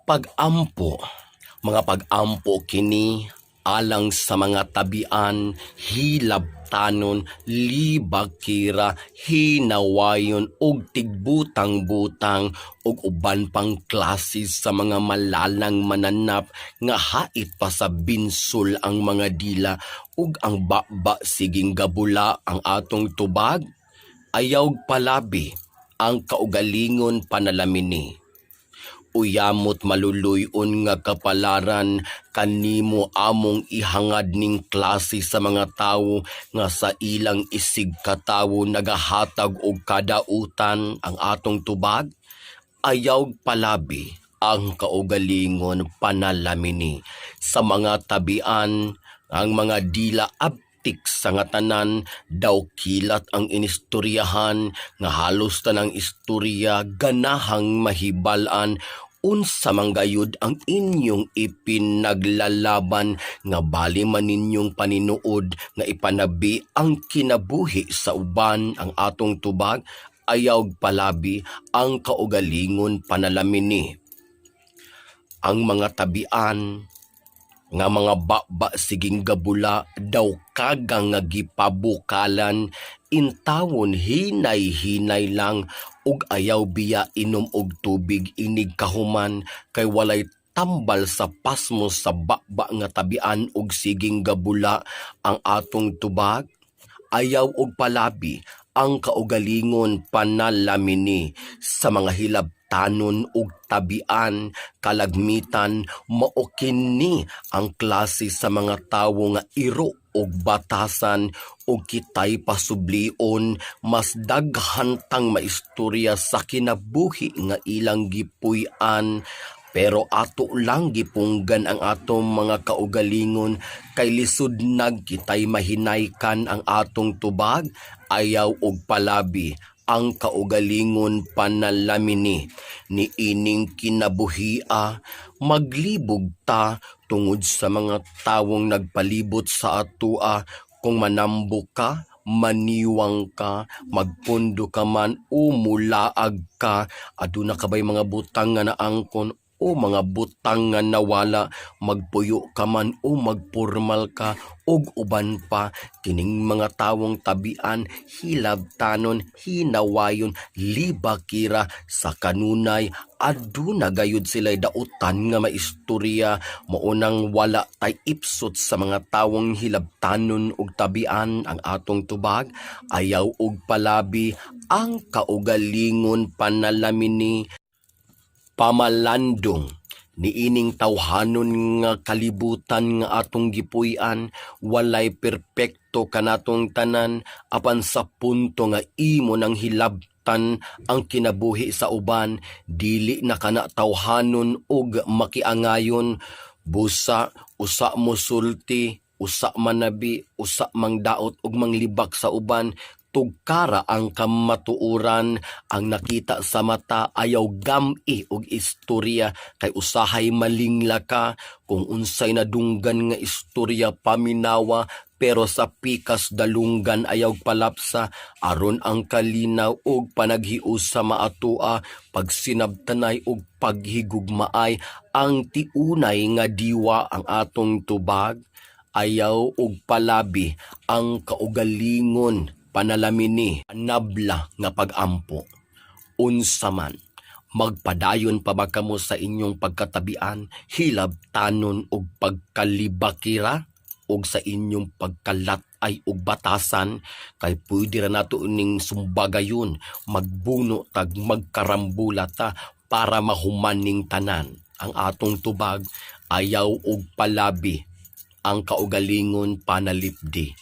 Pag-ampo, mga pag-ampo kini alang sa mga tabian, hilabtanon, libakira, hinawayon ug tigbutang-butang ug uban pang klase sa mga malalang mananap nga hait pa sa binsol ang mga dila ug ang baba siging gabula ang atong tubag. Ayaw palabi ang kaugalingon panalamini. Uyamot maluluyon nga kapalaran kanimo among ihangad ning klase sa mga tawo nga sa ilang isig katawo nagahatag og kadautan ang atong tubag. Ayaw palabi ang kaugalingon panalamini sa mga tabian ang mga dila abtik sa nga tanan daw kilat ang inistoryahan nga halos tanang istorya ganahang mahibalan unsa manggayud ang inyong ipinaglalaban nga bali man ninyong paninuod nga ipanabi ang kinabuhi sa uban ang atong tubag. Ayaw palabi ang kaugalingon panalamini. Ang mga tabian nga mga baba siging gabula daw kagang nga gipabukalan intawon hinay-hinay lang ug ayaw biya inom og tubig inig kahuman kay walay tambal sa pasmo sa baba nga tabian ug siging gabula ang atong tubag. Ayaw og palabi ang kaugalingon panalamini sa mga hilabtanon ug tabian kalagmitan mao kini ang klase sa mga tawo nga iro og batasan ug kitay pasublion mas daghan tang maistorya sa kinabuhi nga ilang gipuy-an. Pero ato lang gipunggan ang atong mga kaugalingon kay lisod kitay mahinaykan ang atong tubag. Ayaw og palabi ang kaugalingon panalamini. Ni ining kinabuhia maglibog ta tungod sa mga tawong nagpalibot sa atua. Kung manambo ka, maniwang ka, magpundo ka man o mulaag ka, aduna ka ba'y mga butang nga naangkon o mga butang nga nawala, magpuyo ka man o magpormal ka, og uban pa, kining mga tawong tabian, hilabtanon, hinawayon, libakira, sa kanunay, aduna gayud sila'y dautan nga maistorya, maunang wala tay ipsot sa mga tawong hilabtanon ug tabian ang atong tubag. Ayaw og palabi ang kaugalingon panalamini. Pamalandong niining tawhanon nga kalibutan nga atong gipuy-an, walay perpekto kanatong tanan apan sa punto nga imo nang hilabtan ang kinabuhi sa uban, dili na kana tawhanon og makiangayon. Busa usa mo sulti, usa manabi, usa mangdaot ug manglibak sa uban. Tugkara ang kamatuuran, ang nakita sa mata ayaw gam-i og istorya kay usahay malingla ka kung unsay nadunggan nga istorya paminawa pero sa pikas dalunggan ayaw palapsa aron ang kalinaw og panaghius sa maatua pagsinabtanay og paghigugmaay ang tiunay nga diwa ang atong tubag. Ayaw og palabi ang kaugalingon panalamini, nabla nga pag-ampo. Unsa man, magpadayon pa ba kamo sa inyong pagkatabian, hilabtanon og pagkalibakira, og sa inyong pagkalatay og batasan, kay pwede ra nato ning sumbagayon, magbuno tag magkarambula ta para mahumaning tanan. Ang atong tubag, ayaw og palabi, ang kaugalingon panalipdi.